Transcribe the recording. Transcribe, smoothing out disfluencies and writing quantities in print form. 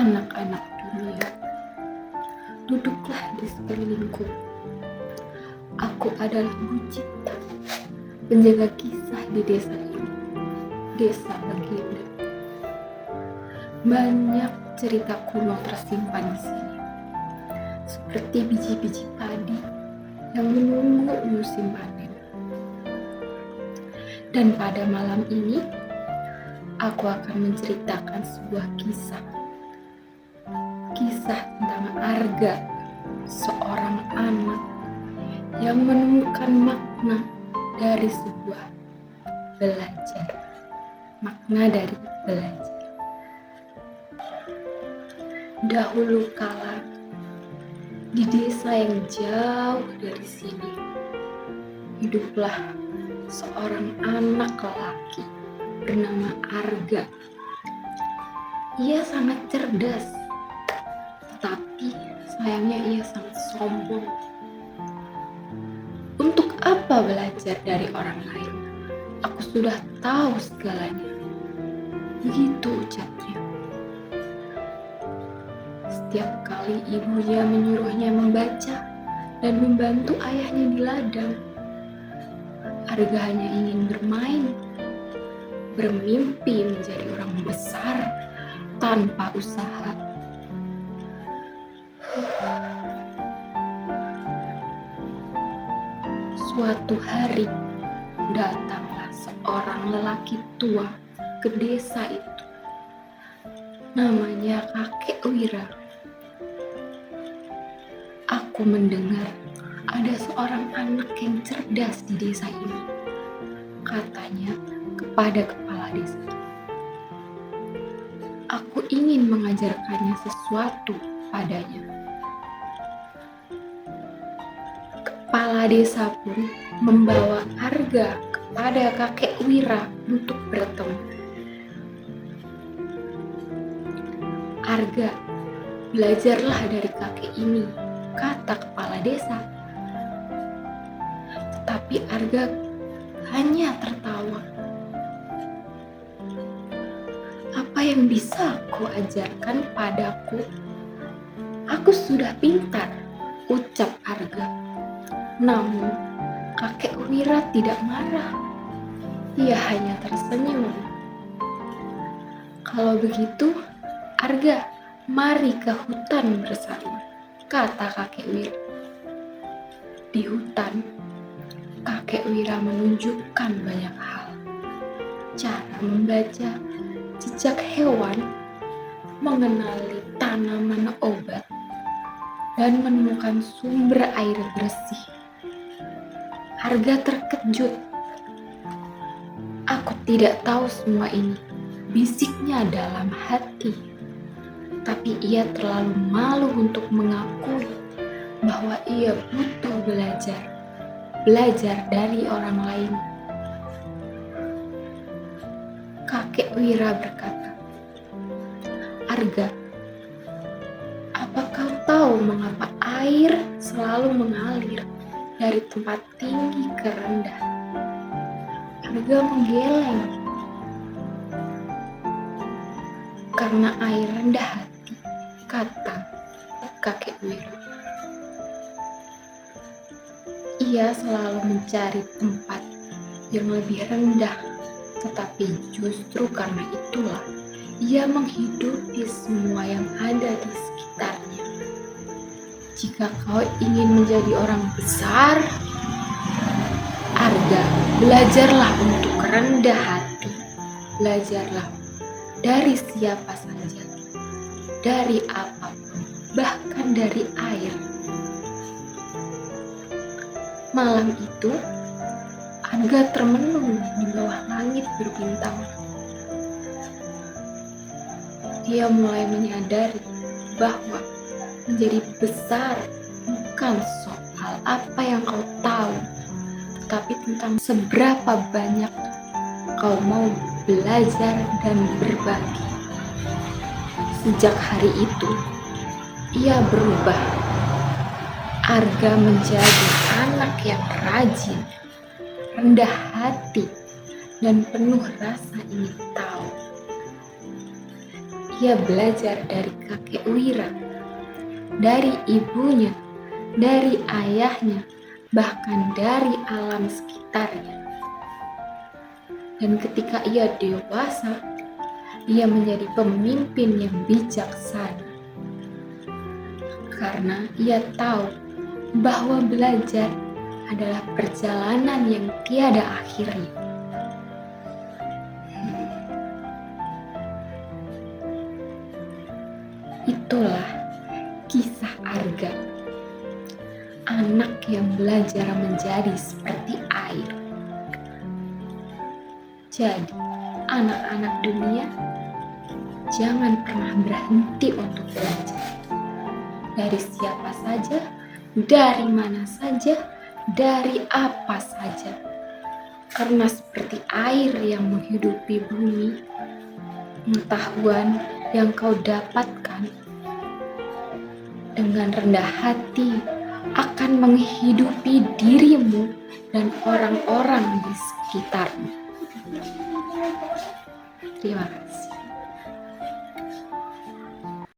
anak-anak dunia, duduklah di sekelilingku. Aku adalah Bucita, penjaga kisah di desa ini, desa legenda. Banyak cerita kuno tersimpan di sini, seperti biji-biji padi yang menunggu musim panen. Dan pada malam ini, aku akan menceritakan sebuah kisah tentang Arga, seorang anak yang menemukan makna dari sebuah belajar. Makna dari belajar. Dahulu kala, di desa yang jauh dari sini, hiduplah seorang anak lelaki bernama Arga. Ia sangat cerdas, tetapi sayangnya ia sangat sombong. Untuk apa belajar dari orang lain? Aku sudah tahu segalanya. Begitu ucapnya. Setiap kali ibunya menyuruhnya membaca dan membantu ayahnya di ladang, Arga hanya ingin bermain, bermimpi menjadi orang besar tanpa usaha. Suatu hari, datanglah seorang lelaki tua ke desa itu. Namanya Kakek Wira. Aku mendengar ada seorang anak yang cerdas di desa ini, katanya kepada kepala desa. Aku ingin mengajarkannya sesuatu padanya. Kepala desa pun membawa Arga kepada Kakek Wira untuk bertemu. Arga, belajarlah dari kakek ini, kata kepala desa. Tetapi Arga hanya tertawa. Apa yang bisa kau ajarkan padaku? Aku sudah pintar, ucap Arga. Namun, Kakek Wira tidak marah. Ia hanya tersenyum. Kalau begitu, Arga, mari ke hutan bersama, kata Kakek Wira. Di hutan, Kakek Wira menunjukkan banyak hal. Cara membaca jejak hewan, mengenali tanaman obat, dan menemukan sumber air bersih. Arga terkejut. Aku tidak tahu semua ini, bisiknya dalam hati. Tapi ia terlalu malu untuk mengakui bahwa ia butuh belajar dari orang lain. Kakek Wira berkata, Arga, apa kau tahu mengapa air selalu mengalir dari tempat tinggi ke rendah? Arga menggeleng. Karena air rendah hati, kata Kakek Wira. Ia selalu mencari tempat yang lebih rendah, tetapi justru karena itulah ia menghidupi semua yang ada di sekitarnya. Jika kau ingin menjadi orang besar, Arga, belajarlah untuk rendah hati. Belajarlah dari siapa saja, dari apapun, bahkan dari air. Malam itu, Arga termenung di bawah langit berbintang. Ia mulai menyadari bahwa menjadi besar bukan soal apa yang kau tahu, tetapi tentang seberapa banyak kau mau belajar dan berbagi. Sejak hari itu, ia berubah. Arga menjadi anak yang rajin, rendah hati, dan penuh rasa ingin tahu. Ia belajar dari kakek Wira, dari ibunya, dari ayahnya, bahkan dari alam sekitarnya. Dan ketika ia dewasa, ia menjadi pemimpin yang bijaksana. Karena ia tahu bahwa belajar adalah perjalanan yang tiada akhirnya. Itulah kisah Arga, anak yang belajar menjadi seperti air. Jadi, anak-anak dunia, jangan pernah berhenti untuk belajar. Dari siapa saja, dari mana saja, dari apa saja. Karena seperti air yang menghidupi bumi, pengetahuan yang kau dapatkan dengan rendah hati akan menghidupi dirimu dan orang-orang di sekitarmu. Terima kasih.